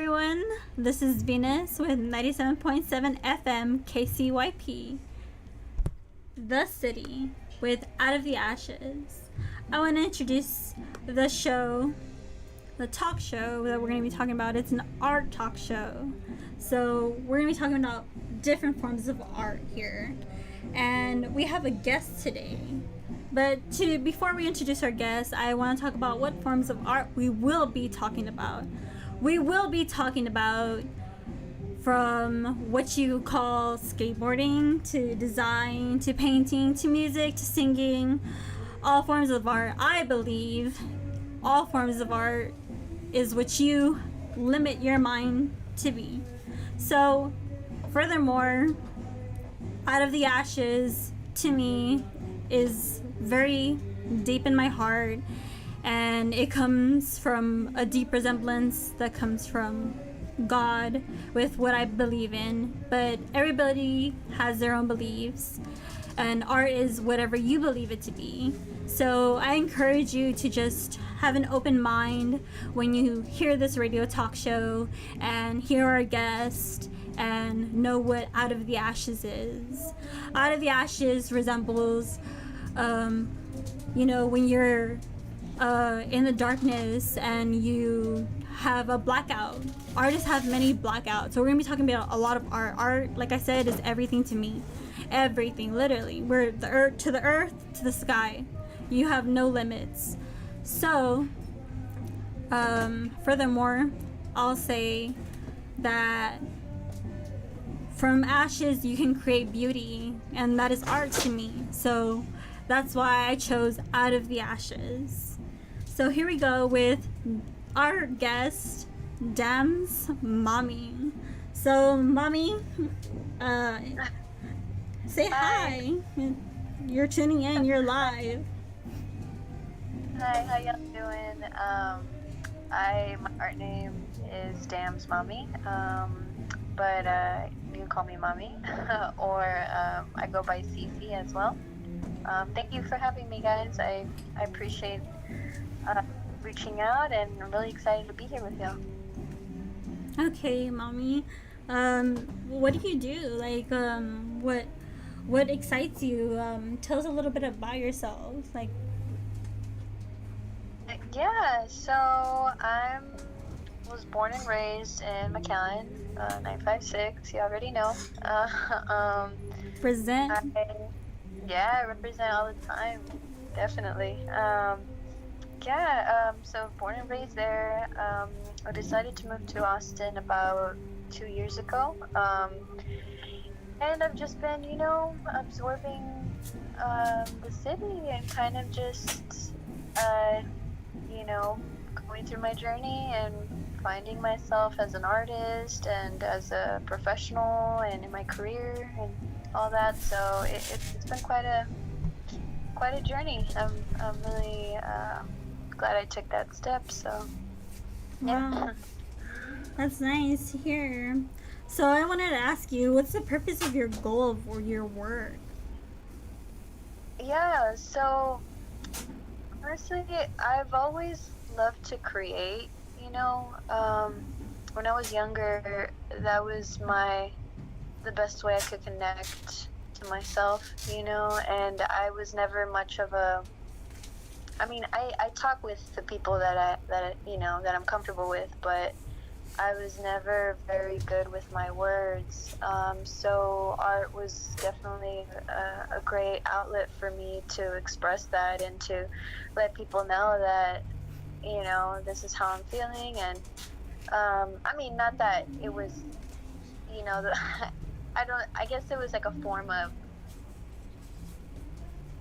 everyone. This is Venus with 97.7 FM KCYP, The City, with Out of the Ashes. I want to introduce the show, the talk show that we're going to be talking about. It's an art talk show. So we're going to be talking about different forms of art here. And we have a guest today. But before we introduce our guest, I want to talk about what forms of art we will be talking about. We will be talking about from what you call skateboarding to design to painting to music to singing, all forms of art. I believe all forms of art is what you limit your mind to be. So, furthermore, Out of the Ashes to me is very deep in my heart, and it comes from a deep resemblance that comes from God with what I believe in. But everybody has their own beliefs, and art is whatever you believe it to be. So I encourage you to just have an open mind when you hear this radio talk show and hear our guest and know what Out of the Ashes is. Out of the Ashes resembles when you're in the darkness and you have a blackout. Artists have many blackouts. So we're going to be talking about a lot of art. Art, like I said, is everything to me. Everything, literally. We're the earth to the sky. You have no limits. So, furthermore, I'll say that from ashes you can create beauty, and that is art to me. So that's why I chose Out of the Ashes. So here we go with our guest, Dam's Mami. So Mami, say hi. You're tuning in, you're live. Hi, how y'all doing? My art name is Dam's Mami, but you can call me Mami, or I go by Cece as well. Thank you for having me, guys. I appreciate reaching out, and I'm really excited to be here with you. Okay, Mami. What do you do? Like, what excites you? Tell us a little bit about yourself. Like, yeah, so I was born and raised in McAllen, 956. You already know. present. I represent all the time, definitely. So born and raised there. I decided to move to Austin about 2 years ago. And I've just been, absorbing the city and kind of just, going through my journey and finding myself as an artist and as a professional and in my career and all that. So it's been quite a journey. I'm really glad I took that step. So yeah. Wow. That's nice to hear. So I wanted to ask you, what's the purpose of your goal for your work? Yeah, so honestly, I've always loved to create, when I was younger, that was the best way I could connect to myself, and I was never much of I talk with the people that I'm comfortable with, but I was never very good with my words. So art was definitely a great outlet for me to express that and to let people know that, this is how I'm feeling. And, not that it was, I guess it was like a form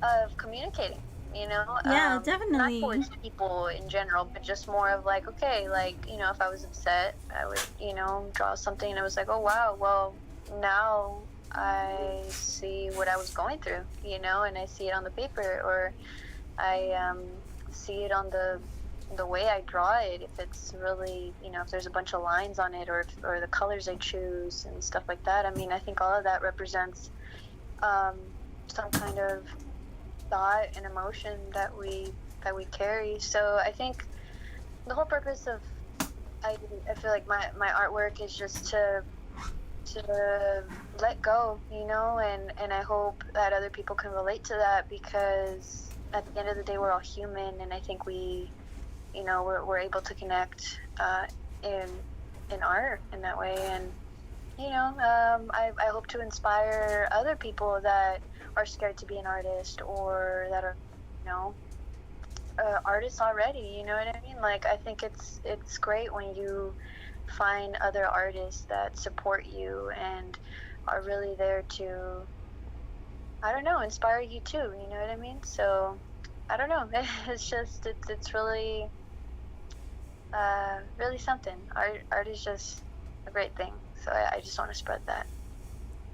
of communicating. Yeah, definitely. Not towards people in general, but just more of like, okay, like, if I was upset, I would, draw something, and it was like, oh wow, well, now I see what I was going through, and I see it on the paper, or I see it on the way I draw it, if it's really, if there's a bunch of lines on it, or the colors I choose and stuff like that. I think all of that represents some kind of thought and emotion that we carry. So I think the whole purpose of I feel like my artwork is just to let go, you know, and I hope that other people can relate to that, because at the end of the day we're all human, and I think we, you know, we're able to connect in art in that way. And you know, I hope to inspire other people that are scared to be an artist, or that are, you know, artists already. You know what I mean? Like, I think it's great when you find other artists that support you and are really there to, I don't know, inspire you too. You know what I mean? So I don't know. It's just it's really really something. Art is just a great thing. So I just want to spread that.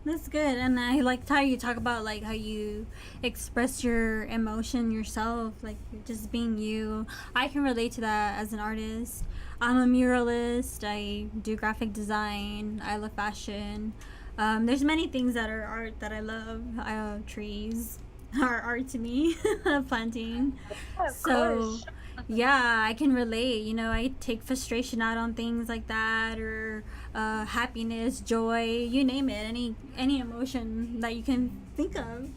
That's good, and I liked how you talk about like how you express your emotion yourself, like just being you. I can relate to that as an artist. I'm a muralist. I do graphic design. I love fashion. There's many things that are art that I love. Trees are art to me. Planting. Yeah, of So course. yeah, I can relate. You know, I take frustration out on things like that, or happiness, joy, you name it, any emotion that you can think of.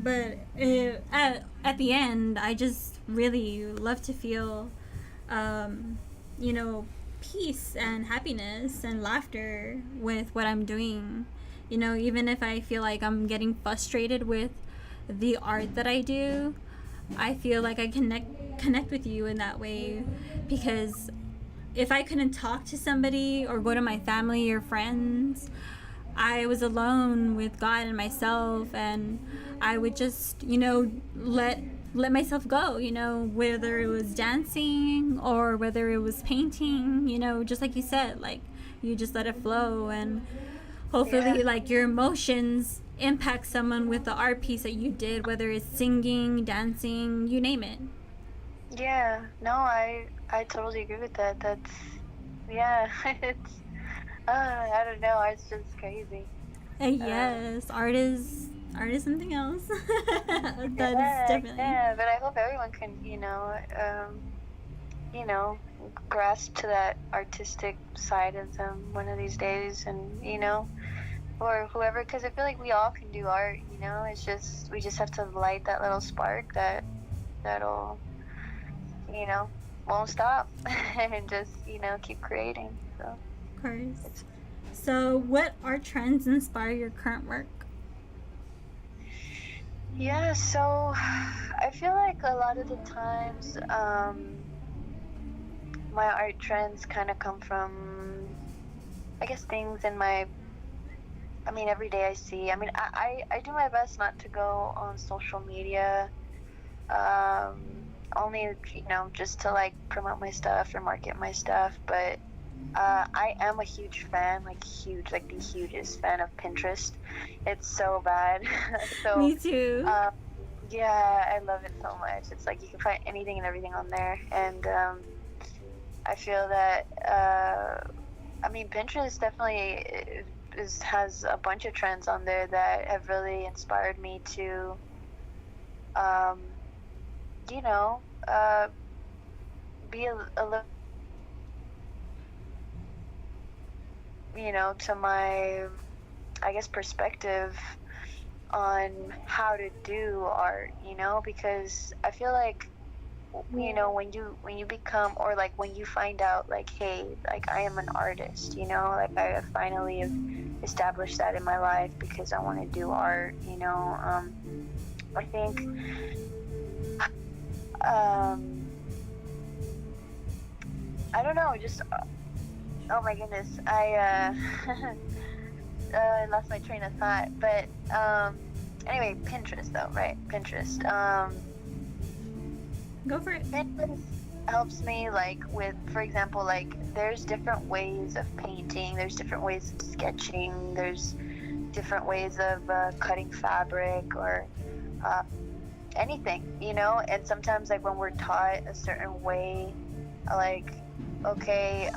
But at the end, I just really love to feel, um, you know, peace and happiness and laughter with what I'm doing. You know, even if I feel like I'm getting frustrated with the art that I do, I feel like I connect with you in that way, because if I couldn't talk to somebody or go to my family or friends, I was alone with God and myself, and I would just, you know, let myself go, you know, whether it was dancing or whether it was painting, you know, just like you said, like you just let it flow, and Yeah. hopefully like your emotions impact someone with the art piece that you did, whether it's singing, dancing, you name it. Yeah. No, I totally agree with that. That's, yeah. It's I don't know. It's just crazy. Um, Yes, art is something else. That is yeah, definitely yeah. But I hope everyone can, you know, grasp to that artistic side of them one of these days, and or whoever, because I feel like we all can do art. You know, it's just we just have to light that little spark that'll, you know, won't stop, and just keep creating. So of course. it's So, what art trends inspire your current work? yeah. So I feel like a lot of the times, my art trends kind of come from, I guess, things in my. I mean, every day I see. I mean, I do my best not to go on social media, only just to like promote my stuff or market my stuff. But I am a huge fan, like huge, like the hugest fan of Pinterest. It's so bad. So Me too. um, yeah, I love it so much. It's like you can find anything and everything on there, and I feel that I mean, Pinterest definitely has a bunch of trends on there that have really inspired me to, um, you know, be a little, to my, I guess, perspective on how to do art, because I feel like, when you become, or like when you find out, like, hey, like I am an artist, like I finally have established that in my life because I want to do art. I think, um I don't know, just oh my goodness, I lost my train of thought. But anyway, Pinterest though, right? Pinterest. Go for it. Pinterest helps me, like, with, for example, like there's different ways of painting, there's different ways of sketching, there's different ways of cutting fabric, or uh, anything, and sometimes, like, when we're taught a certain way, like, okay,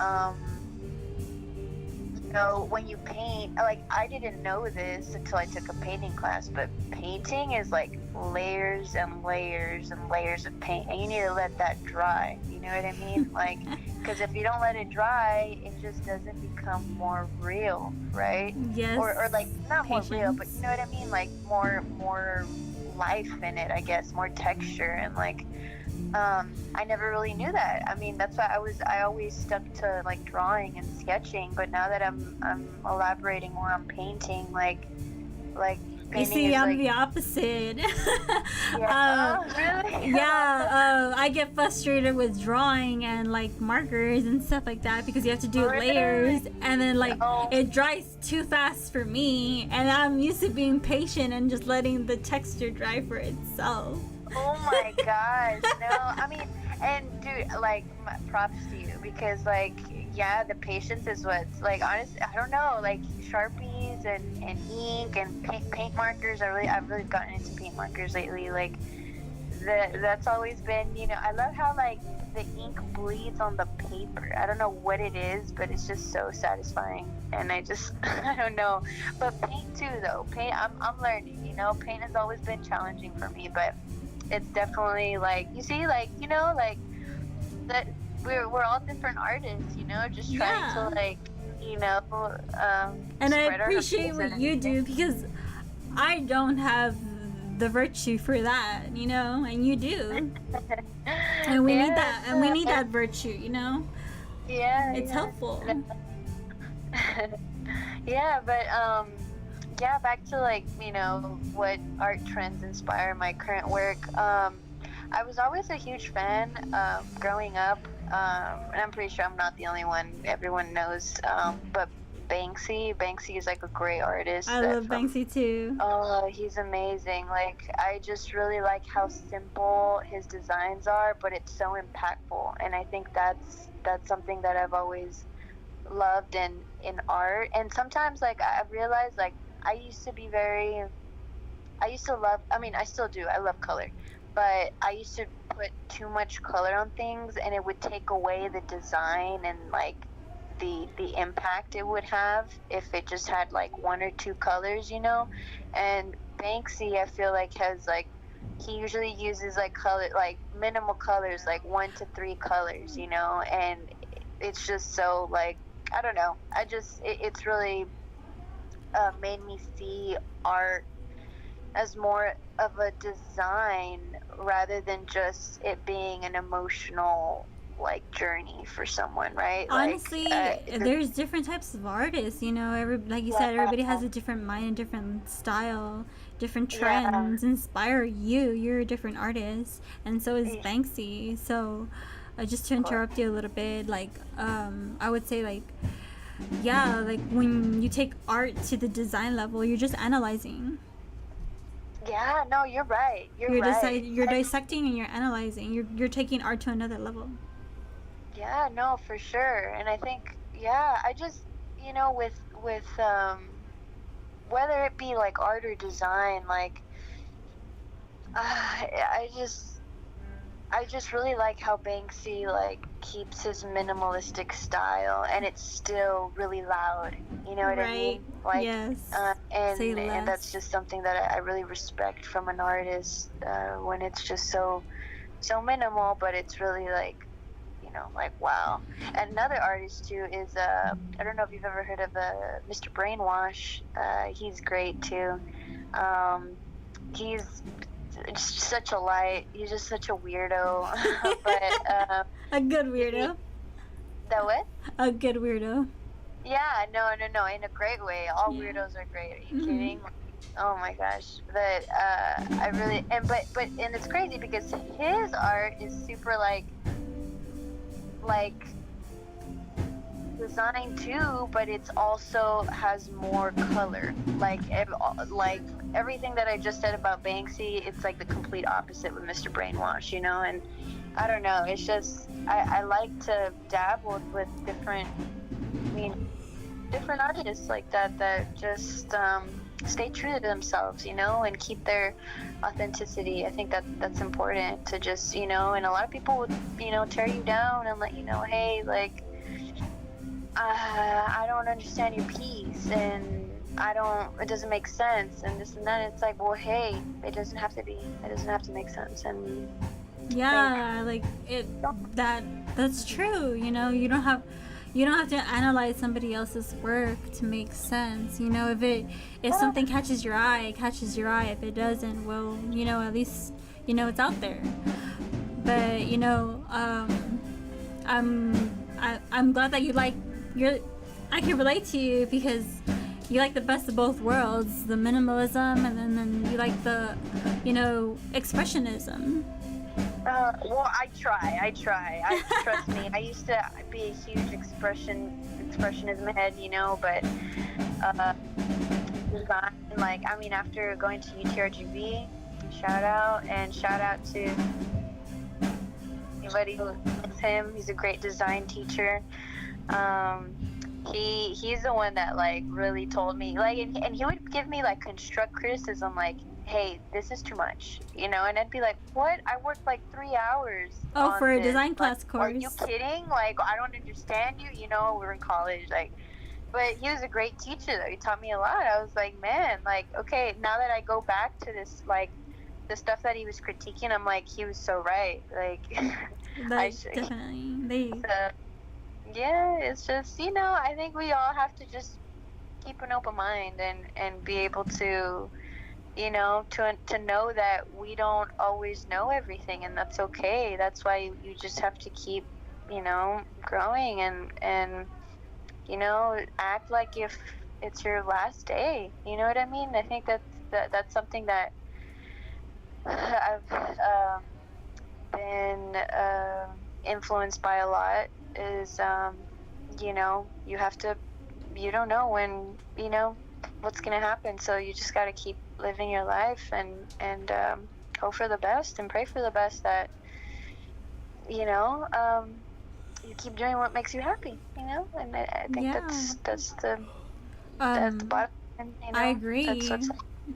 when you paint, like, I didn't know this until I took a painting class, but painting is like layers and layers and layers of paint, and you need to let that dry. You know what I mean? Like, because if you don't let it dry, it just doesn't become more real, right? Yes. Or like not Patience. more real, but you know what I mean? Like more life in it, I guess, more texture, and like I never really knew that. I mean, that's why I always stuck to like drawing and sketching, but now that I'm elaborating more on painting, like You painting see, is I'm like, the opposite. yeah. Oh, really? Yeah, I get frustrated with drawing and like markers and stuff like that because you have to do Really? layers, and then like Oh. it dries too fast for me, and I'm used to being patient and just letting the texture dry for itself. Oh my gosh, no. I mean, and dude, like, props to you, because like, yeah, the patience is what's like, honestly, I don't know, like Sharpies and ink and paint markers. I've really gotten into paint markers lately. Like, that's always been, you know, I love how like the ink bleeds on the paper. I don't know what it is, but it's just so satisfying. And I just, I don't know. But paint too, though. Paint, I'm learning. You know, paint has always been challenging for me, but it's definitely like, you see, like, you know, like that we're all different artists, you know, just trying to like, you know, and I spread our appreciate what you do, because I don't have the virtue for that, you know, and you do. And we need that, and we need that virtue, you know. Yeah, it's helpful. Yeah, but yeah, back to like, you know, what art trends inspire my current work. I was always a huge fan growing up, and I'm pretty sure I'm not the only one. Everyone knows, but Banksy is like a great artist. I love Banksy too. Oh, he's amazing. Like, I just really like how simple his designs are, but it's so impactful. And I think that's something that I've always loved in art. And sometimes, like, I've realized, like, I used to love, I mean, I still do, I love color, but I used to put too much color on things, and it would take away the design and like the impact it would have if it just had like one or two colors, you know. And Banksy, I feel like, has like, he usually uses like color, like minimal colors, like 1 to 3 colors, you know. And it's just so like, I don't know, it's really made me see art as more of a design rather than just it being an emotional like journey for someone, right? Honestly, like, there's different types of artists, you know. Like you said, everybody has a different mind, a different style, different trends inspire you. You're a different artist, and so is Banksy. So just to interrupt you a little bit, like I would say, like, yeah, like when you take art to the design level, you're just analyzing. Yeah, no, you're right. You're right. You're dissecting and you're analyzing. You're taking art to another level. Yeah, no, for sure. And I think, yeah, I just, you know, with whether it be like art or design, like I just really like how Banksy like keeps his minimalistic style, and it's still really loud. You know what I mean? Like, yes. And that's just something that I really respect from an artist, when it's just so minimal, but it's really like, you know, like, wow. And another artist too is I don't know if you've ever heard of Mr. Brainwash. He's great too. He's just such a light. He's just such a weirdo. But a good weirdo. That what? A good weirdo. Yeah, no, in a great way. All weirdos are great. Are you kidding? Oh my gosh. But I really, and it's crazy because his art is super like design too, but it's also has more color. Like everything that I just said about Banksy, it's like the complete opposite with Mr. Brainwash, you know. And I don't know, it's just I like to dabble with different artists like that just stay true to themselves, you know, and keep their authenticity. I think that's important to just, you know. And a lot of people would, you know, tear you down and let you know, hey, like, I don't understand your piece, and it doesn't make sense, and this and that. It's like, well, hey, it doesn't have to make sense. And yeah, like that's true. You know, you don't have to analyze somebody else's work to make sense. You know, if something catches your eye, it catches your eye. If it doesn't, well, you know, at least you know it's out there. But you know, I'm glad that I can relate to you, because you like the best of both worlds, the minimalism, and then you like the, you know, expressionism. Well, I try. Trust me. I used to be a huge expressionism head, you know, but design, like, I mean, after going to UTRGV, shout out to anybody who knows him. He's a great design teacher. He's the one that, like, really told me, like, and he would give me, like, construct criticism, like, hey, this is too much, you know, and I'd be like, what? I worked like 3 hours. Oh, for a this. design class like, course. Are you kidding? Like, I don't understand you, you know, we were in college, like, but he was a great teacher, though. He taught me a lot. I was like, man, like, okay, now that I go back to this, like, the stuff that he was critiquing, I'm like, he was so right. Like, definitely. Yeah, it's just, you know, I think we all have to just keep an open mind and be able to, you know, to know that we don't always know everything, and that's okay. That's why you just have to keep, you know, growing and you know, act like if it's your last day. You know what I mean? I think that's something that I've been influenced by a lot. Is you know, you don't know when, you know, what's gonna happen, so you just got to keep living your life and hope for the best and pray for the best, that, you know, you keep doing what makes you happy, you know. And I think that's the bottom line, you know? I agree,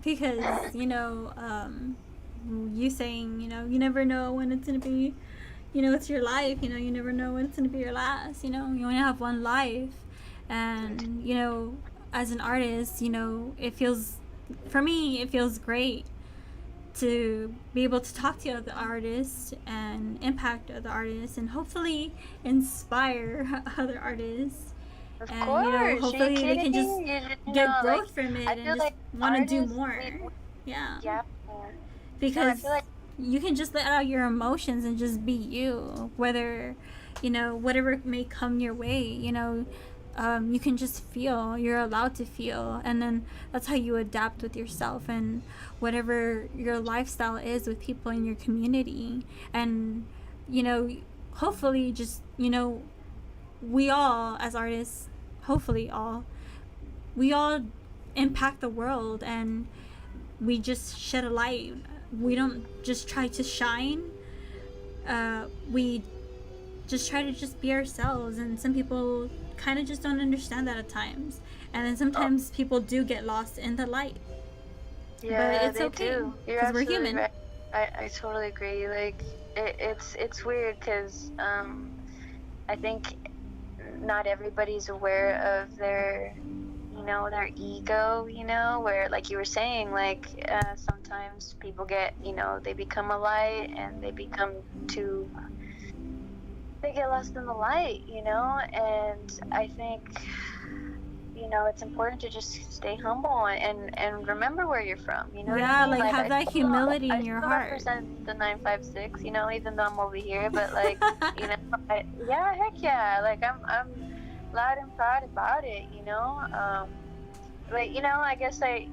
because you know, you saying, you know, you never know when it's gonna be, you know, it's your life, you know, you never know when it's gonna be your last, you know, you only have one life. And you know, as an artist, you know, for me it feels great to be able to talk to other artists and impact other artists and hopefully inspire other artists. Of and course, you know, hopefully they can just get growth from it and just like want to do more. Yeah. Because you can just let out your emotions and just be you, whether, you know, whatever may come your way, you know. You can just feel. You're allowed to feel, and then that's how you adapt with yourself and whatever your lifestyle is with people in your community. And you know, hopefully, just, you know, we all as artists, hopefully we all impact the world, and we just shed a light. We don't just try to shine. We just try to just be ourselves, and some people kind of just don't understand that at times, and then sometimes people do get lost in the light. Yeah, but it's okay, because we're human. Right. I totally agree. Like, it's weird because I think not everybody's aware of their, you know, their ego, you know, where, like you were saying, like, sometimes people get, you know, they become a light and they get lost in the light, you know. And I think, you know, it's important to just stay humble and remember where you're from, you know. Yeah, what I mean? like have that humility in your heart. I represent the 956, you know, even though I'm over here, but like, you know, heck yeah, like I'm loud and proud about it, you know. But you know, I guess I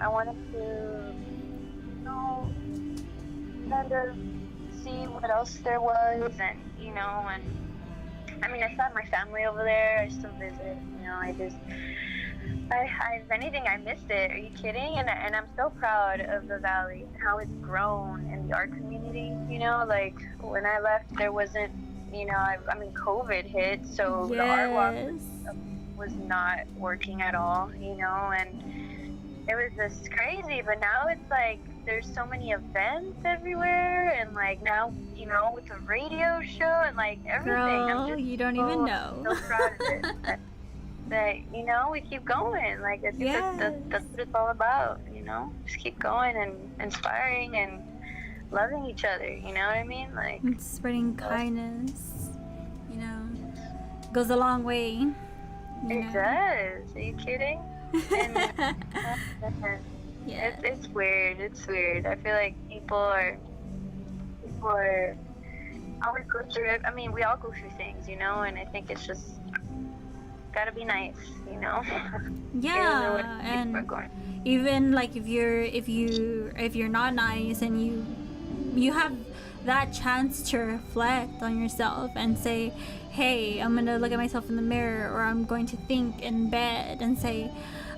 wanted to, you know, kind of see what else there was, and you know, and I mean, I saw my family over there. I still visit, you know. If anything, I missed it. Are you kidding? And I'm so proud of the Valley and how it's grown in the art community. You know, like when I left, there wasn't, you know, I mean, COVID hit, so the art walk was not working at all, you know, and it was just crazy. But now it's like there's so many events everywhere, and like now, you know, with the radio show and like everything. Girl, you don't even know. So proud of it. that, you know, we keep going. Like, I think Yes. that's what it's all about, you know? Just keep going and inspiring and loving each other, you know what I mean? Like, And spreading kindness, you know, goes a long way. You it know. does. Are you kidding? And Yeah. it's weird. It's weird. I feel like people are always go through it. I mean, we all go through things, you know, and I think it's just gotta be nice, you know. Yeah, and even like if you're not nice and you have that chance to reflect on yourself and say, hey, I'm gonna look at myself in the mirror, or I'm going to think in bed and say,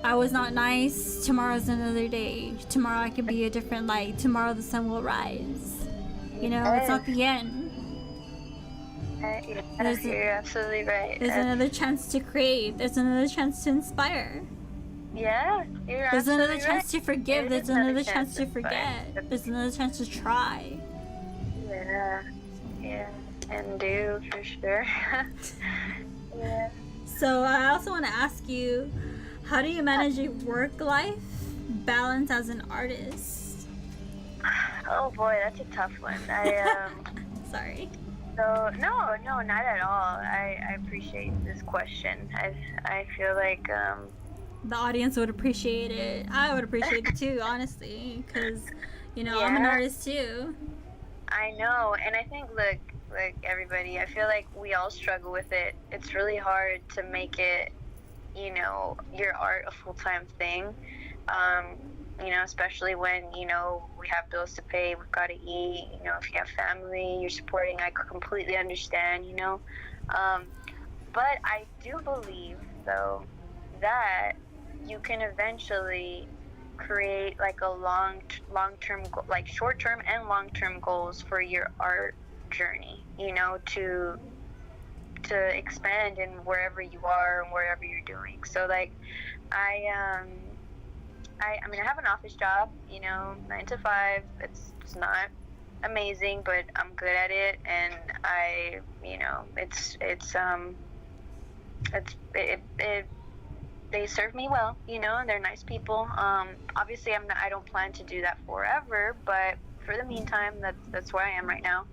I was not nice. Tomorrow's another day. Tomorrow I could be a different light. Tomorrow the sun will rise. You know, it's not the end. You're absolutely right. There's another chance to create. There's another chance to inspire. Yeah, you're There's another absolutely chance to forgive. There's another chance to inspire. forget. There's another chance to try. Yeah, and do for sure. Yeah. So I also want to ask you, how do you manage your work-life balance as an artist? Oh boy, that's a tough one. Sorry. So no, not at all. I appreciate this question. I feel like the audience would appreciate it. I would appreciate it too, honestly, because you know, I'm an artist too. I know, and I think look, everybody, I feel like we all struggle with it. It's really hard to make it, you know, your art a full-time thing. You know, especially when, you know, we have bills to pay, we've got to eat, you know, if you have family, you're supporting, I completely understand, you know. But I do believe, though, that you can eventually create like a long-term, like short-term and long-term goals for your art journey, you know, to expand in wherever you are and wherever you're doing. So like I mean, I have an office job, you know, 9 to 5. It's not amazing, but I'm good at it, and I, you know, they serve me well, you know, and they're nice people. Obviously, I don't plan to do that forever, but for the meantime, that's where I am right now.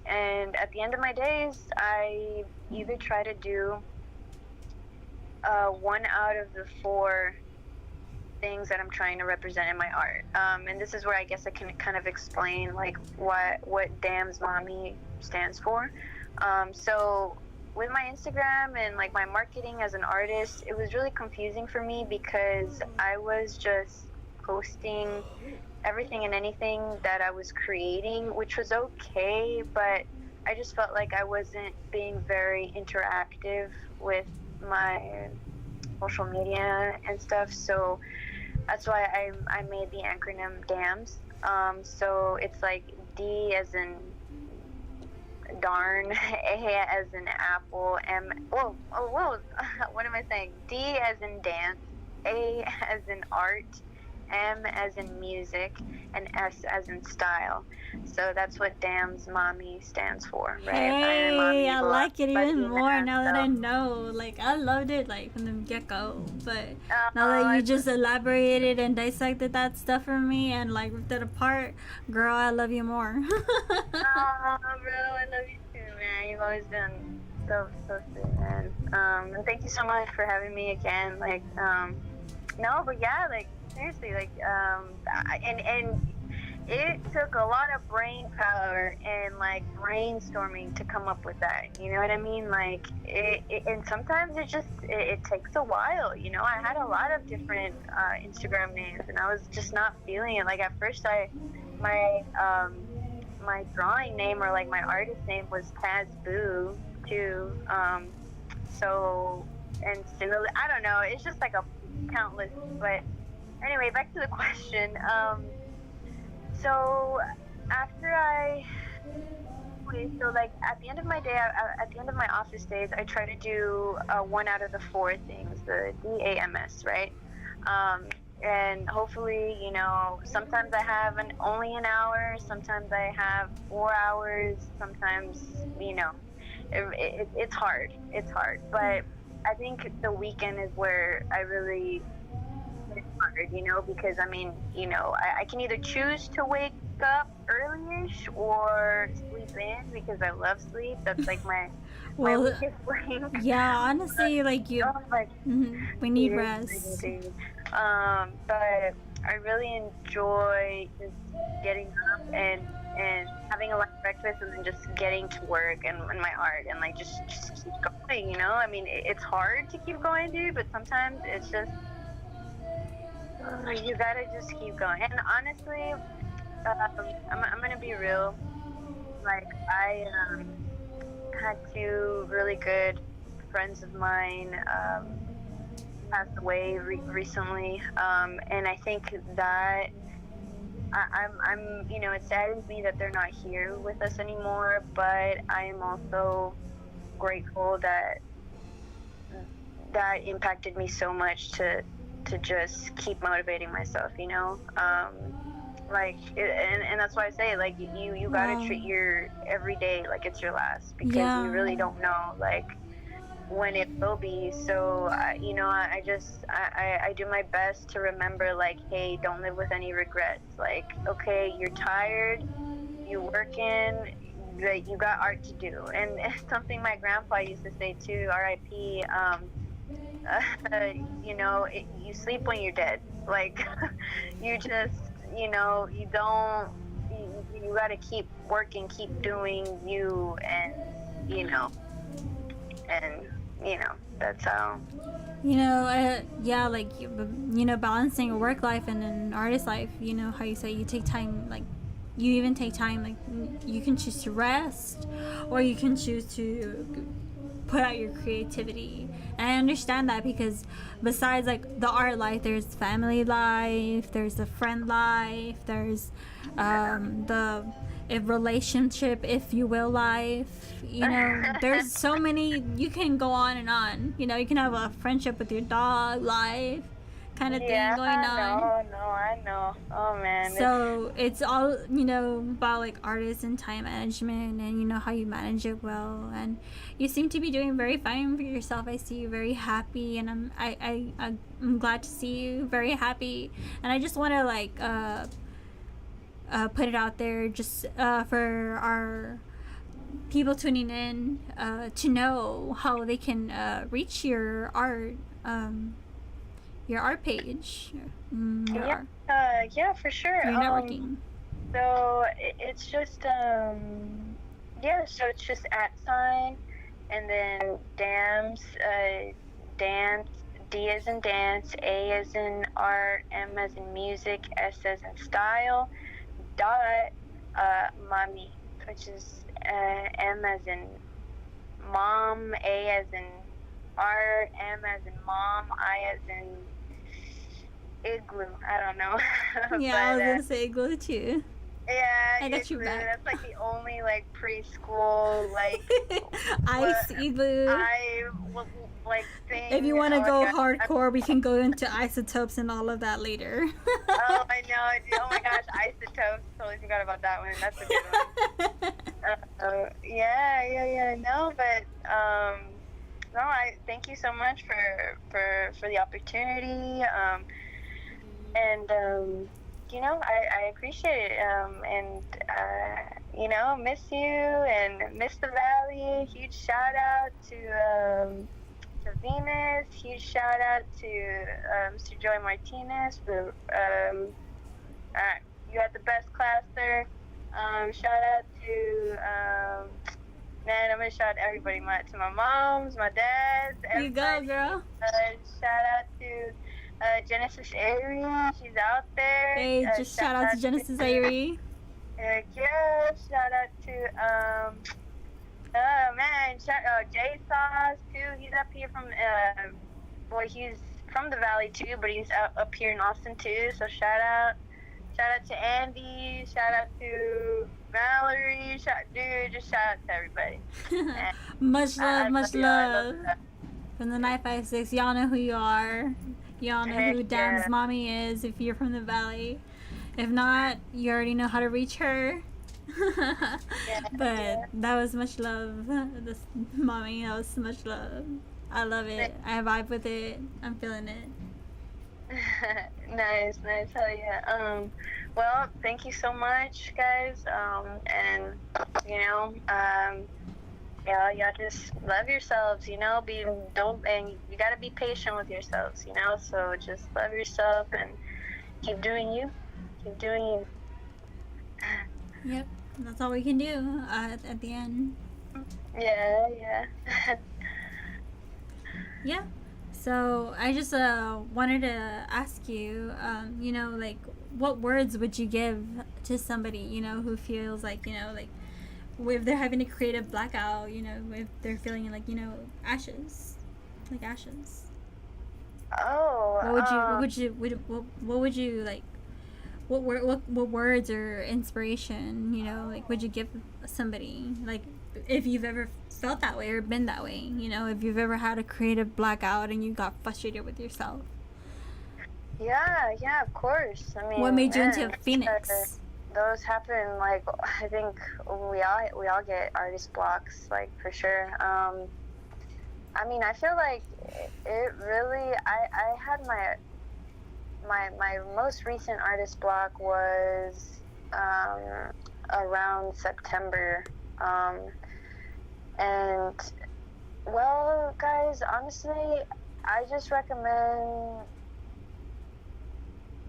And at the end of my days, I either try to do 1 out of the 4 things that I'm trying to represent in my art. And this is where I guess I can kind of explain like what Dam's Mami stands for. So with my Instagram and like my marketing as an artist, it was really confusing for me because I was just posting everything and anything that I was creating, which was okay, but I just felt like I wasn't being very interactive with my social media and stuff. So that's why I made the acronym DAMS. So it's like D as in darn, A as in apple, what am I saying? D as in dance, A as in art, M as in music, and S as in style. So that's what DAM's Mami stands for, right? Hey, I like it even more now that I know. Like, I loved it, like, from the get-go. But now that you just elaborated and dissected that stuff for me and, like, ripped it apart, girl, I love you more. Oh, bro, I love you too, man. You've always been so sweet, man. And thank you so much for having me again. Like, no, but yeah, like, seriously, like, and it took a lot of brain power and like brainstorming to come up with that. You know what I mean? Like, and sometimes it takes a while. You know, I had a lot of different Instagram names, and I was just not feeling it. Like at first, my drawing name or like my artist name was Paz Boo too. So and similar, I don't know. It's just like a countless, but. Anyway, back to the question. So like at the end of my day, at the end of my office days, I try to do 1 out of the 4 things, the DAMS, right? And hopefully, you know, sometimes I have only an hour, sometimes I have 4 hours, sometimes, you know, it's hard, but I think the weekend is where I really it's hard, because I mean, I can either choose to wake up early-ish or sleep in because I love sleep. That's like my Well, weakest link. yeah, honestly, like you, Oh my, we need seriously, rest. dude. But I really enjoy just getting up and having a light breakfast and then just getting to work and my art and like just keep going. I mean, it's hard to keep going, dude, but sometimes it's just you gotta just keep going. And honestly, I'm gonna be real. Like I had two really good friends of mine passed away recently, and I think that I'm it saddens me that they're not here with us anymore. But I am also grateful that that impacted me so much to just keep motivating myself. And that's why I say like you gotta Wow. treat your every day like it's your last because you Yeah. really don't know like when it will be. So I do my best to remember like, hey, don't live with any regrets. Like, okay, you're tired, you working, like you got art to do. And it's something my grandpa used to say too, RIP. You sleep when you're dead. Like you just you don't you got to keep working, keep doing you, and that's how. Yeah, like balancing a work life and an artist life. How you say you take time, like you even take time, like you can choose to rest, or you can choose to put out your creativity. And I understand that because besides like the art life, there's family life, there's the friend life, there's the relationship, if you will, life. There's so many. You can go on and on. You can have a friendship with your dog, life, kind of thing Yeah, going on. I know. Oh man, So it's all about like artists and time management, and how you manage it well. And you seem to be doing very fine for yourself. I see you very happy, and I'm glad to see you very happy. And I just want to like put it out there just for our people tuning in to know how they can reach your art page. yeah, yeah, for sure. Your networking. So it's just yeah, so it's just @ and then dance, D as in dance, A as in art, M as in music, S as in style, dot Mami, which is M as in mom, A as in art, M as in mom, I as in igloo. I don't know. Yeah, but, I was gonna say igloo too. yeah, I got you igloo. back. That's like the only like preschool like Ice igloo. I like thing. If you want to go gosh, hardcore, we can go into isotopes and all of that later. Oh, I know. Oh my gosh, isotopes. Totally forgot about that one. That's a good one. Yeah. No, but no. I thank you so much for the opportunity. And I appreciate it. And miss you and miss the Valley. Huge shout out to Venus. Huge shout out to Mr. Joy Martinez for you had the best class there. Shout out to man, I'm gonna shout out everybody. To my moms, my dads, everybody. You go, girl. Shout out to Genesis Avery. She's out there. Hey, just shout out to Genesis Avery. Heck yeah! Shout out to man, Jay Sauce too. He's up here from he's from the Valley too, but he's up here in Austin too. So shout out to Andy. Shout out to Valerie. Just shout out to everybody. Much love. love From the 956, y'all know who you are. Y'all know who Dam's yeah. mommy is if you're from the Valley. If not, you already know how to reach her. But that was much love. This mommy, that was much love. I love it. I vibe with it. I'm feeling it. Nice, hell yeah. Well, thank you so much, guys. And you know, yeah, y'all just love yourselves. You know, and you gotta be patient with yourselves. You know, so just love yourself and keep doing you. Keep doing you. Yep. That's all we can do at the end. Yeah, yeah. Yeah. So I just wanted to ask you, like, what words would you give to somebody, who feels like, like, if they're having a creative blackout, if they're feeling like, ashes, like ashes. Oh, What would you like? What words or inspiration, like, would you give somebody, like, if you've ever felt that way or been that way, if you've ever had a creative blackout and you got frustrated with yourself? yeah, of course. I mean, What made you into man, a phoenix? those happen. Like, I think we all get artist blocks, like, for sure. I mean, I feel like it really. I had my most recent artist block was around September, and well, guys, honestly, I just recommend.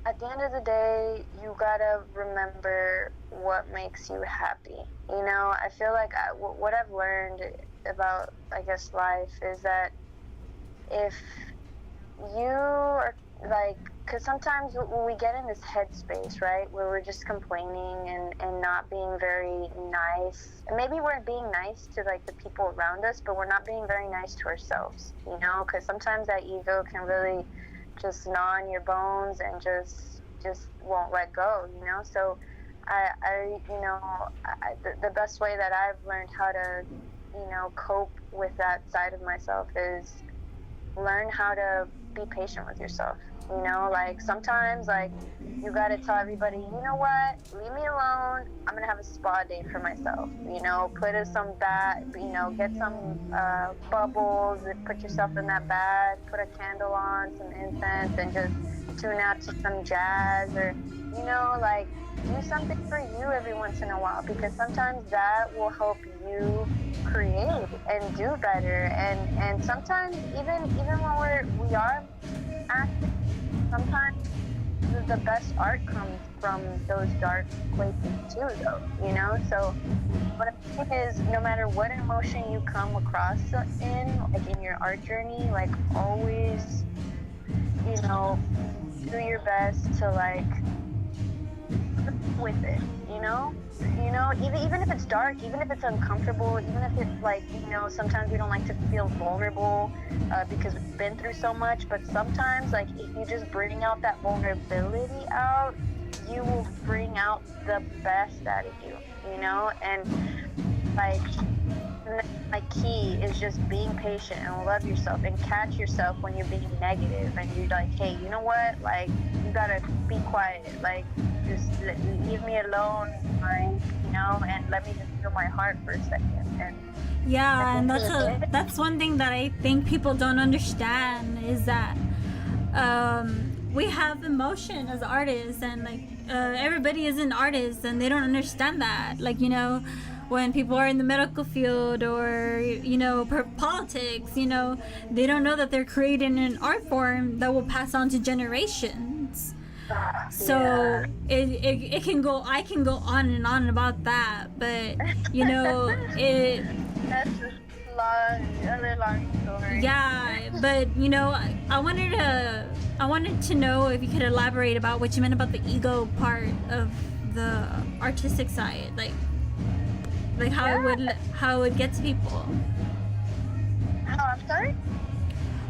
At the end of the day, you gotta remember what makes you happy. You know, I feel like what I've learned about, I guess, life is that if you are like, because sometimes when we get in this headspace, right, where we're just complaining and not being very nice, and maybe we're being nice to like the people around us, but we're not being very nice to ourselves, you know, because sometimes that ego can really just gnaw on your bones and just won't let go, you know. So the best way that I've learned how to, cope with that side of myself is learn how to be patient with yourself. You know, like sometimes like you gotta tell everybody, you know what, leave me alone. I'm gonna have a spa day for myself. You know, some bath, get some bubbles, put yourself in that bath, put a candle on, some incense, and just tune out to some jazz, or like do something for you every once in a while, because sometimes that will help you create and do better. And sometimes even when we are acting, sometimes the best art comes from those dark places too, though, so what I'm saying is, no matter what emotion you come across like in your art journey, like always, do your best to like with it, even if it's dark, even if it's uncomfortable, even if it's like, sometimes we don't like to feel vulnerable because we've been through so much, but sometimes like if you just bring out that vulnerability out, you will bring out the best out of you, and like my key is just being patient and love yourself and catch yourself when you're being negative and you're like, hey, you know what, like you gotta be quiet, like just leave me alone, and let me just feel my heart for a second. And yeah, and that's one thing that I think people don't understand is that we have emotion as artists, and like everybody is an artist, and they don't understand that. Like, when people are in the medical field or politics, they don't know that they're creating an art form that will pass on to generations. So yeah. it can go. I can go on and on about that, but it. That's a long story. Yeah, but I wanted to know if you could elaborate about what you meant about the ego part of the artistic side, like how it would get to people. Oh, I'm sorry.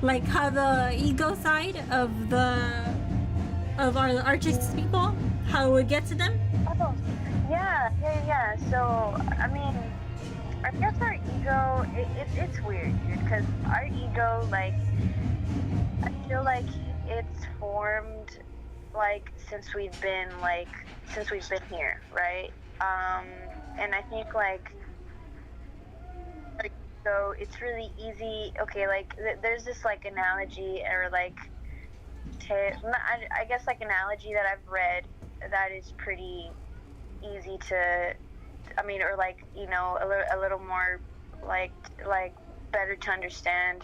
Like how the ego side of our artistic people, how it would get to them. Oh, yeah. So, I mean, I guess our ego, it's weird, dude, because our ego, like, I feel like it's formed, like, since we've been here, right? And I think, like, our so it's really easy. Okay, like there's this like analogy or like I guess like analogy that I've read that is pretty easy to, I mean, or like, you know, a little more like like better to understand.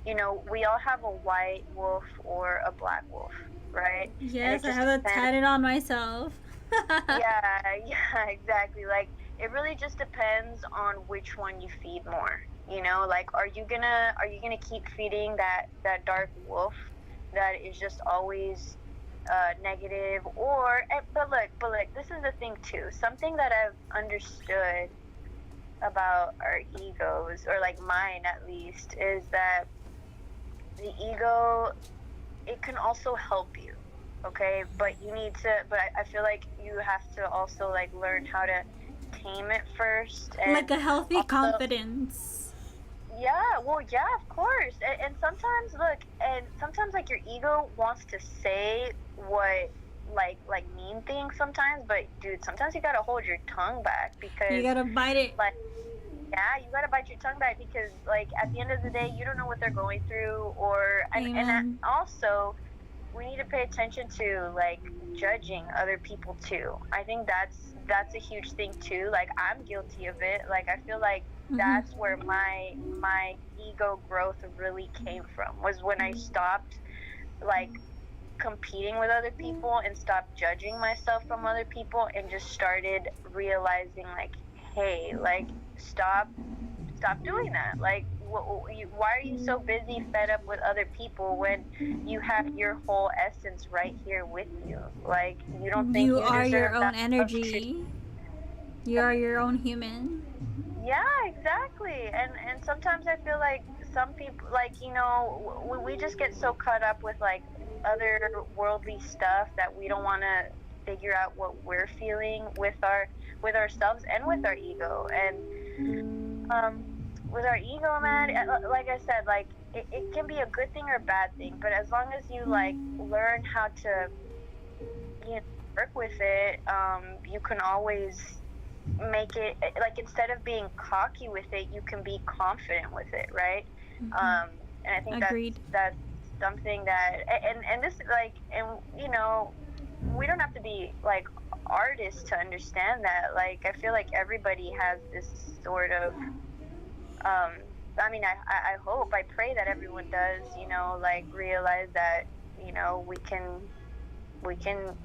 You know, we all have a white wolf or a black wolf, right? And it Yes, I just have that depends. tatted on myself. Yeah, yeah, exactly. Like it really just depends on which one you feed more. You know, like are you gonna keep feeding that dark wolf that is just always negative, or but look, this is the thing too. Something that I've understood about our egos, or like mine at least, is that the ego, it can also help you, okay, but you need to, but I feel like you have to also like learn how to tame it first. Like And a healthy also, confidence. yeah, well, yeah, of course. And sometimes look, and sometimes like your ego wants to say what, like mean things sometimes, but dude, sometimes you gotta hold your tongue back, You because gotta bite it. like, yeah, you gotta bite your tongue back, because like at the end of the day, you don't know what they're going through. Or and Amen. also, we need to pay attention to like judging other people too. I think that's a huge thing too. Like I'm guilty of it. Like I feel like Mm-hmm. that's where my ego growth really came from, was when I stopped like competing with other people and stopped judging myself from other people, and just started realizing like, hey, like stop doing that. Like, why are you so busy, fed up with other people, when you have your whole essence right here with you? Like, you don't think You you are your deserve own that love too? energy. You are your own human. Yeah, exactly. And sometimes I feel like some people, like, you know, we just get so caught up with like other worldly stuff that we don't want to figure out what we're feeling with ourselves and with our ego. And um with our ego, man, like I said, like it can be a good thing or a bad thing, but as long as you like learn how to, you know, work with it, you can always make it, like, instead of being cocky with it, you can be confident with it, right? And I think Agreed. that's something that, and this, like, and you know, we don't have to be like artists to understand that. Like I feel like everybody has this sort of, um I mean, I hope, I pray that everyone does, you know, like realize that, you know, we can,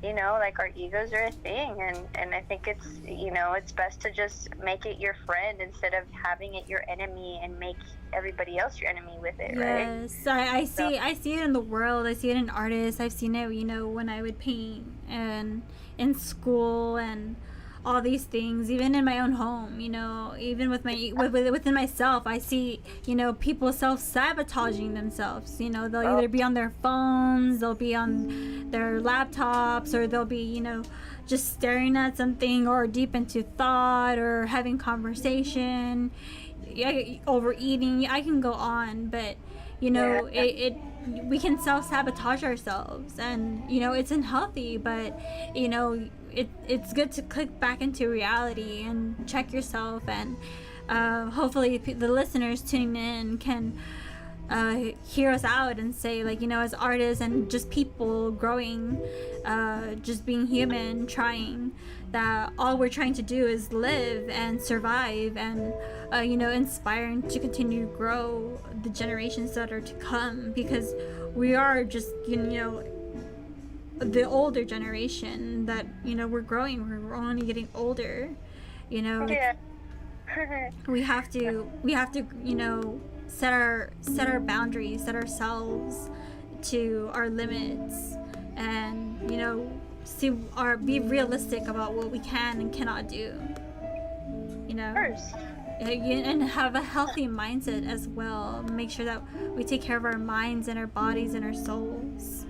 you know, like our egos are a thing. And I think it's, you know, it's best to just make it your friend instead of having it your enemy and make everybody else your enemy with it, right? Yes, I So see. I see it in the world. I see it in artists. I've seen it, you know, when I would paint and in school and all these things. Even in my own home, you know, even with my within myself, I see, you know, people self sabotaging themselves. You know, they'll oh, either be on their phones, they'll be on their laptops, or they'll be, you know, just staring at something, or deep into thought, or having conversation, overeating. I can go on, but you yeah, know, it we can self sabotage ourselves, and you know it's unhealthy. But you know, it's good to click back into reality and check yourself, and hopefully the listeners tuning in can hear us out and say, like, you know, as artists and just people growing, just being human, trying, that all we're trying to do is live and survive, and you know, inspiring to continue to grow the generations that are to come, because we are just, you know, the older generation that, you know, we're growing, we're only getting older, you know. It's, yeah. we have to, you know, set our boundaries, set ourselves to our limits, and you know, be realistic about what we can and cannot do, you know. First, And have a healthy mindset as well. Make sure that we take care of our minds and our bodies and our souls.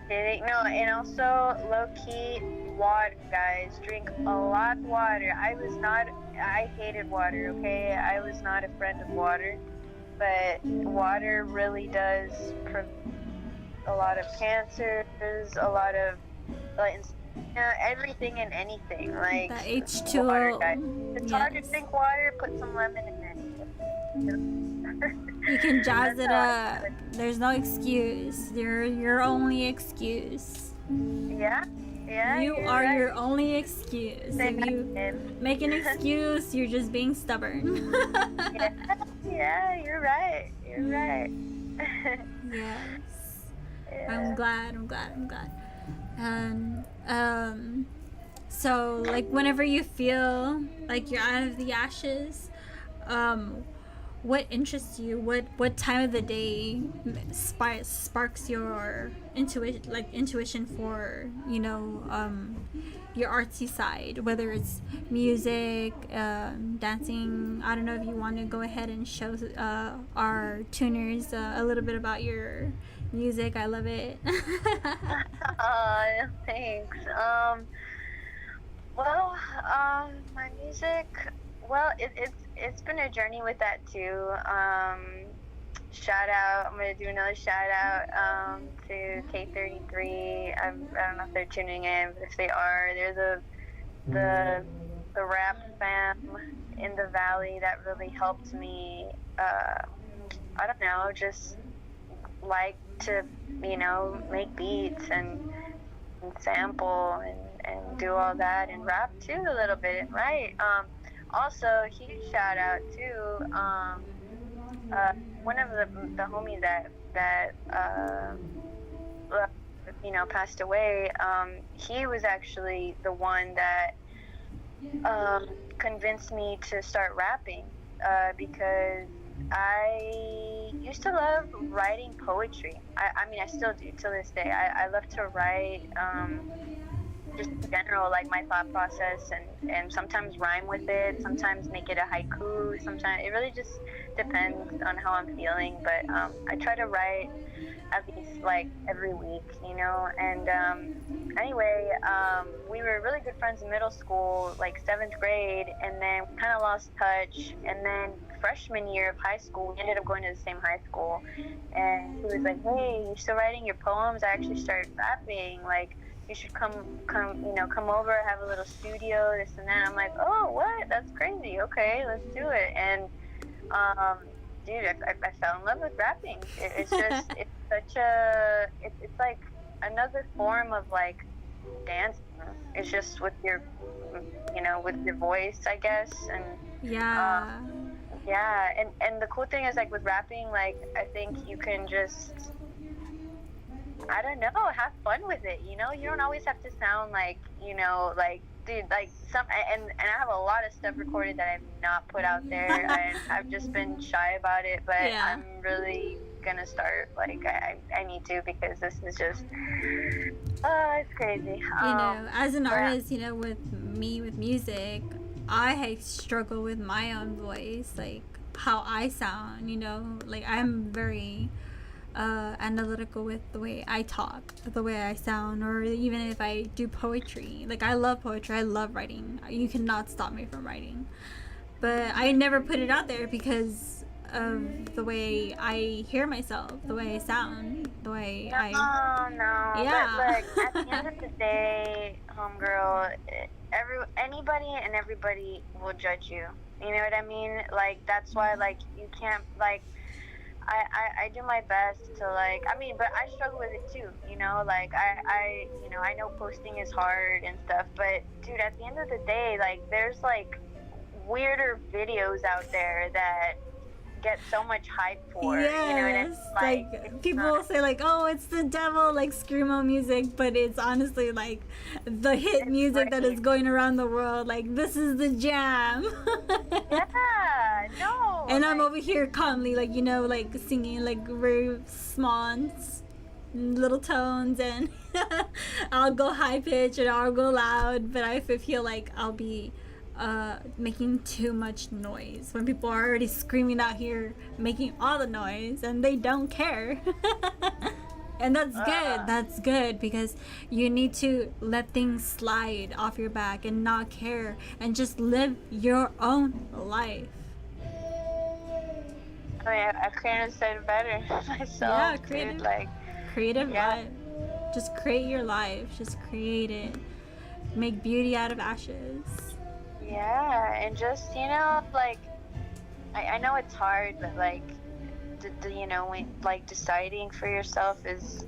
no, and also low key, water, guys. Drink a lot of water. I hated water, okay? I was not a friend of water, but water really does prevent a lot of cancers, a lot of everything and anything, like The water, guys. H2O. If it's hard to Yes. drink water, put some lemon in it. You can jazz That's it how I up. do it. There's no excuse. You're your only excuse. Yeah, yeah, You you're are right. your only excuse. Say If that you again. make an excuse, you're just being stubborn. Yeah, yeah, you're right. You're right. Yes. I'm Yeah. glad. I'm glad. I'm glad. And so like whenever you feel like you're out of the ashes, um, what interests you? What time of the day sparks your intuition for your artsy side, whether it's music, dancing. I don't know if you want to go ahead and show our tuners a little bit about your music. I love it. Thanks. Well, my music. Well, it's been a journey with that too. Shout out! I'm gonna do another shout out to K33. I don't know if they're tuning in, but if they are, there's the rap fam in the valley that really helped me. I don't know, just like to make beats and sample and do all that and rap too a little bit and write. Also, huge shout out to one of the homies that passed away. He was actually the one that convinced me to start rapping because I used to love writing poetry. I mean, I still do to this day. I love to write just in general, like my thought process, and sometimes rhyme with it, sometimes make it a haiku, sometimes it really just depends on how I'm feeling. But I try to write at least like every week, and anyway, we were really good friends in middle school, like 7th grade, and then we kind of lost touch. And then freshman year of high school, we ended up going to the same high school, and he was like, hey, you're still writing your poems? I actually started rapping, like you should come over, have a little studio, this and that. I'm like, oh, what? That's crazy. Okay, let's do it. And dude, I fell in love with rapping. It's just it's such a it's like another form of like dancing. It's just with your with your voice, I guess. And Yeah. yeah, and the cool thing is, like, with rapping, like, I think you can just, I don't know, have fun with it, you don't always have to sound like, like, dude, like, and I have a lot of stuff recorded that I've not put out there, and I've just been shy about it, but Yeah. I'm really gonna start, like, I need to, because this is just, it's crazy. As an yeah. artist, with me with music, I struggle with my own voice, like how I sound, like I'm very analytical with the way I talk, the way I sound, or even if I do poetry. Like, I love poetry, I love writing. You cannot stop me from writing. But I never put it out there because of the way I hear myself, the way I sound, the way No. Yeah. But look, at the end of the day, homegirl, anybody and everybody will judge you. You know what I mean? Like, that's why, like, you can't, like, I do my best to, like, I mean, but I struggle with it too, like, I know posting is hard and stuff, but dude, at the end of the day, like, there's like weirder videos out there that get so much hype for, Yes, like people will say like, oh, it's the devil, like screamo music, but it's honestly like the hit music that is going around the world, like, this is the jam. Yeah, no. And I'm over here calmly, like, like singing like very small little tones, and I'll go high pitch and I'll go loud, but I feel like I'll be making too much noise when people are already screaming out here, making all the noise, and they don't care. And that's good because you need to let things slide off your back and not care and just live your own life. I mean, I couldn't have said it better myself. Yeah, dude, like, creative yeah. life. Just create your life. Just create it. make beauty out of ashes. Yeah, and just, like, I know it's hard, but like, when like deciding for yourself is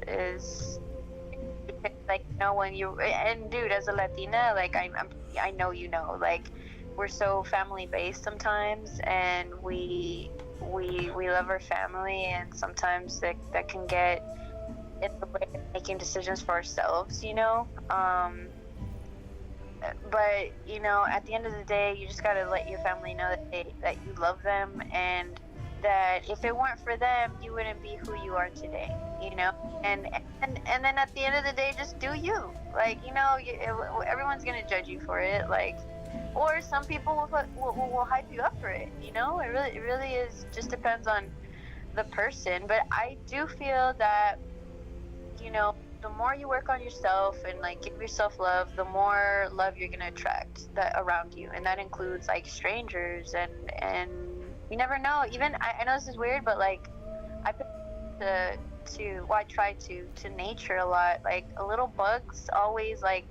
like, when you, and dude, as a Latina, like, I know, like, we're so family based sometimes, and we love our family, and sometimes that can get in the way of making decisions for ourselves, but at the end of the day, you just got to let your family know that you love them, and that if it weren't for them, you wouldn't be who you are today, and and then at the end of the day, just do you, like, everyone's gonna judge you for it, like, or some people will hype you up for it, it really is, just depends on the person. But I do feel that, the more you work on yourself and like give yourself love, the more love you're gonna attract that around you, and that includes like strangers, and you never know. Even I know this is weird, but like I put I try to nature a lot. Like little bugs always like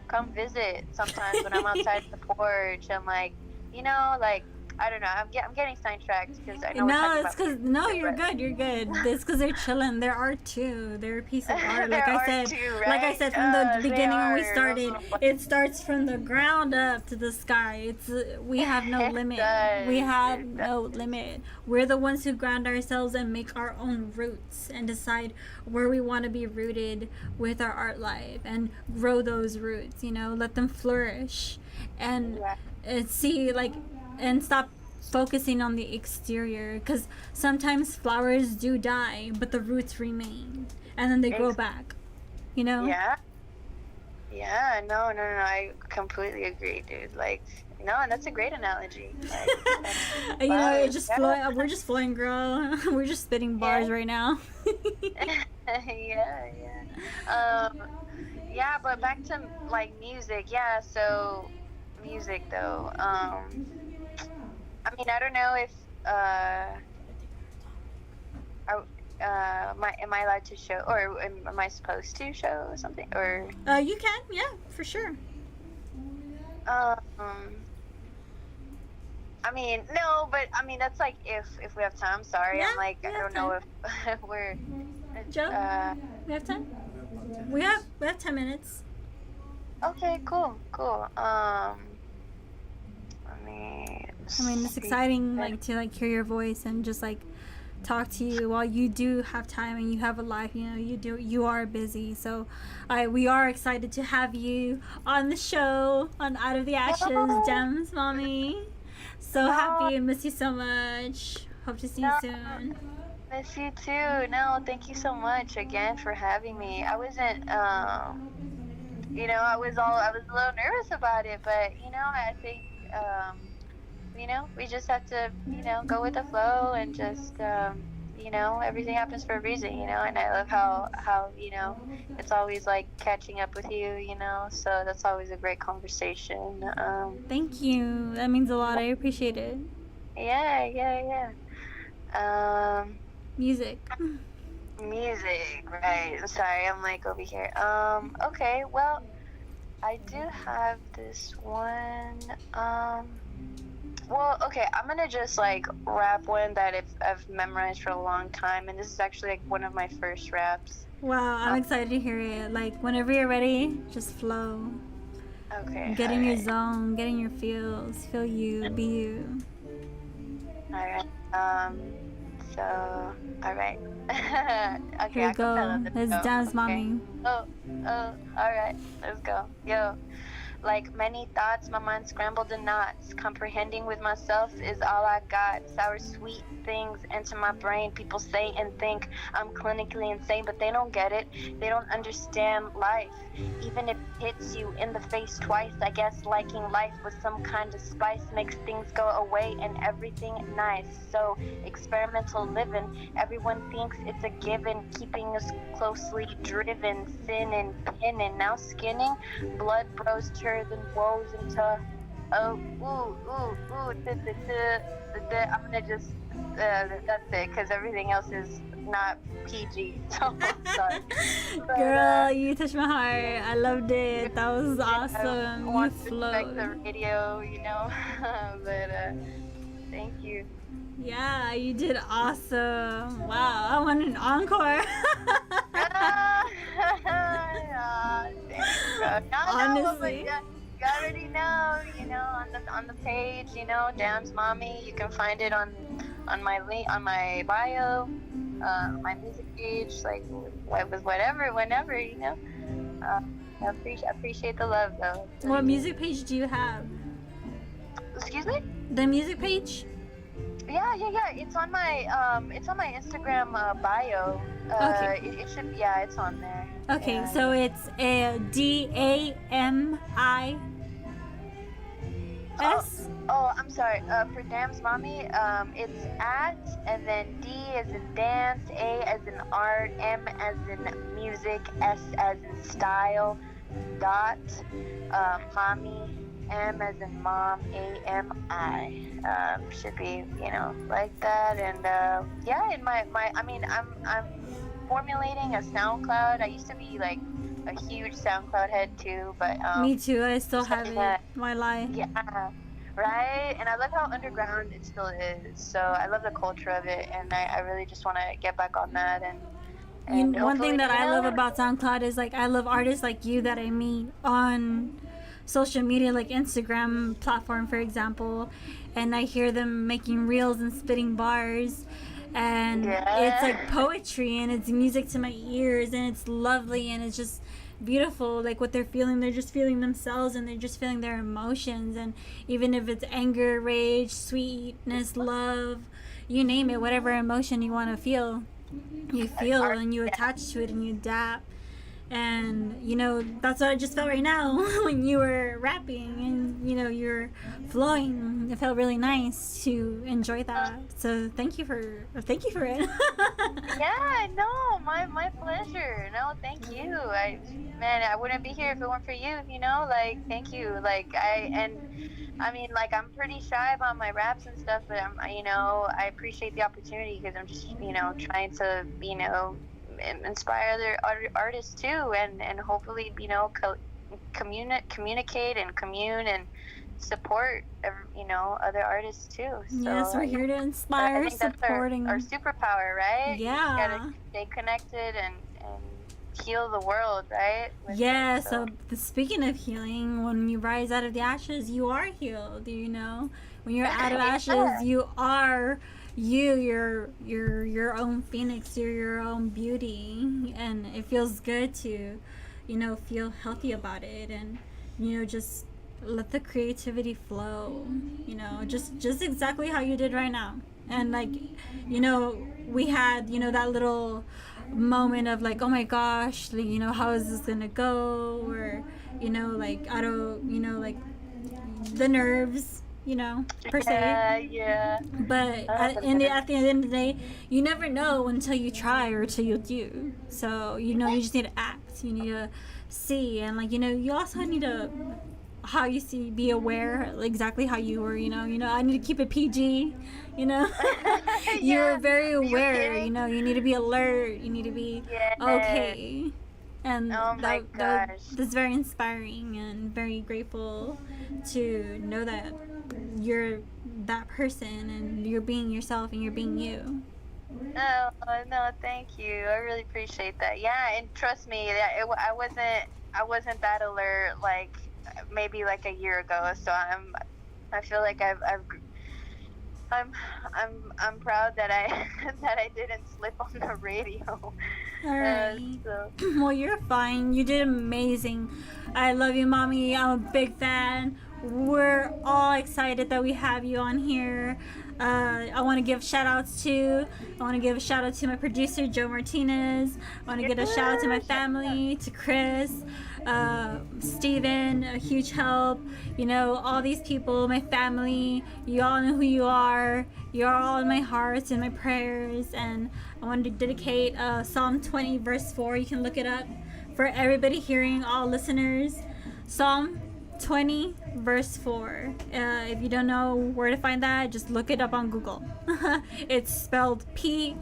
come visit sometimes when I'm outside the porch, and like like I don't know. I'm getting sidetracked because I know we're No, talking it's about because no, you're good. You're good. It's because they're chilling. They're art too. They're a piece of art. They're Like I art said, too, like I right? said from the They beginning when we are. started, it starts from the ground up to the sky. It's we have no It limit. does. We have It no limit. We're the ones who ground ourselves and make our own roots and decide where we want to be rooted with our art life and grow those roots. Let them flourish and Yeah. see like and stop focusing on the exterior, because sometimes flowers do die but the roots remain and then they grow back. Yeah. Yeah. No. I completely agree, dude. Like, no, and that's a great analogy. Like, it just we're just flowing, girl. We're just spitting bars right now. Yeah. Yeah. But back to like music. Yeah. So music though. I mean, I don't know if am I allowed to show, or am I supposed to show something, or You can, yeah, for sure. I mean, no, but I mean that's like if we have time. Sorry, Yeah, I'm like, I don't know if we're Joe, we have time. We have 10 minutes. Okay, cool. I mean, it's exciting like to like hear your voice and just like talk to you while you do have time and you have a life. You are busy, so we are excited to have you on the show on Out of the Ashes. Gems, Mami. So happy and miss you so much. Hope to see you soon. Miss you too. No, thank you so much again for having me. I wasn't I was a little nervous about it, but I think we just have to go with the flow, and just everything happens for a reason, and I love how it's always like catching up with you, so that's always a great conversation. Thank you, that means a lot. I appreciate it. Yeah. Music, right? I'm sorry, I'm like over here. Okay, well, I do have this one. Well, okay, I'm gonna just like rap one that I've memorized for a long time, and this is actually like one of my first raps. Wow, I'm excited to hear it. Like whenever you're ready, just flow. Okay. Get in your zone, get in your feels, feel you, be you. Alright. So, alright. Okay, Here we go. Let's dance, okay. Mami. Oh, alright. Let's go. Yo. Like many thoughts, my mind scrambled in knots. Comprehending with myself is all I got. Sour, sweet things enter my brain. People say and think I'm clinically insane, but they don't get it. They don't understand life. Even if it hits you in the face twice, I guess liking life with some kind of spice makes things go away and everything nice. So experimental living, everyone thinks it's a given, keeping us closely driven, sinning, pinning, now skinning. Blood bros turn and woes into Oh, I'm gonna just, that's it, because everything else is not PG. So, sorry. But, Girl, you touched my heart. I loved it. That was I awesome. You want to respect flowed. the radio, but, thank you. Yeah, you did awesome. Wow, I want an encore. Thanks, bro. No, but Honestly. yeah, you already know, on the page, Dam's Mommy. You can find it on my link, on my bio, my music page, like with whatever, whenever, I appreciate the love, though. What music page do you have? Excuse me? The music page? Yeah. It's on my Instagram bio. Okay. It should, yeah, it's on there. Okay, Yeah. so it's DAMIS. Oh, I'm sorry. For Dam's Mommy, it's at, and then D as in dance, A as in art, M as in music, S as in style, dot, Mommy, M as in mom, AMI. Should be, like that. And yeah, in I'm formulating a SoundCloud. I used to be like a huge SoundCloud head too, but Me too, I still have yeah. it. Why lie? Yeah, right. And I love how underground it still is. So I love the culture of it, and I really just want to get back on that. And One thing hopefully, that I love about SoundCloud is like I love artists like you that I meet on social media, like Instagram platform, for example, and I hear them making reels and spitting bars. And it's like poetry and it's music to my ears and it's lovely and it's just beautiful, like what they're feeling. They're just feeling themselves and they're just feeling their emotions, and even if it's anger, rage, sweetness, love, you name it, whatever emotion you want to feel, you feel and you attach to it and you adapt. And that's what I just felt right now when you were rapping and you're flowing. It felt really nice to enjoy that. So thank you for it. Yeah, no, my pleasure. No, thank you. I wouldn't be here if it weren't for you. Like, thank you. Like, like, I'm pretty shy about my raps and stuff, but I appreciate the opportunity because I'm just, trying to, inspire other artists too, and hopefully, communicate and commune and support, other artists too. So Yes, we're here to inspire, I think that's supporting. our superpower, right? Yeah. You gotta stay connected and heal the world, right? Yeah, so speaking of healing, when you rise out of the ashes, you are healed, When you're out of ashes, you are you're your own phoenix, you're your own beauty, and it feels good to feel healthy about it, and just let the creativity flow, just exactly how you did right now. And like we had that little moment of like, oh my gosh, like, how is this gonna go, or like I don't like the nerves, per se. Yeah. But at the end of the day, you never know until you try or until you do. So you just need to act. You need to see, and like you also need to be aware exactly how you were. I need to keep it PG. You're very aware. You need to be alert. You need to be okay. And that's very inspiring and very grateful to know that you're that person and you're being yourself and you're being you. Oh, no, thank you. I really appreciate that. Yeah, and trust me, I wasn't that alert like maybe like a year ago. So I feel like I'm proud that I that I didn't slip on the radio. All right. Well, you're fine. You did amazing. I love you, Mommy. I'm a big fan. We're all excited that we have you on here. I want to give shout outs to my producer, Joe Martinez. I want to give a shout out to my family, to Chris, Steven, a huge help. All these people, my family, you all know who you are. You're all in my hearts and my prayers. And I wanted to dedicate Psalm 20, verse 4. You can look it up for everybody hearing, all listeners. Psalm 20, verse 4. If you don't know where to find that, just look it up on Google. It's spelled PSALM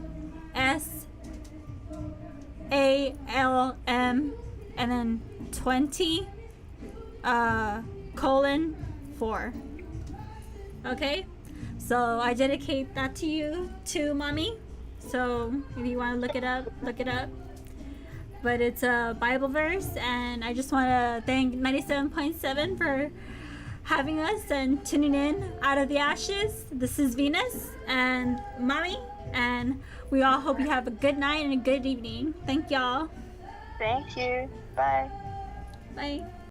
and then 20 colon 4. Okay? So I dedicate that to you too, Mommy. So if you want to look it up, look it up. But it's a Bible verse, and I just want to thank 97.7 for having us and tuning in out of the ashes. This is Venus and Mommy, and we all hope you have a good night and a good evening. Thank y'all. Thank you. Bye. Bye.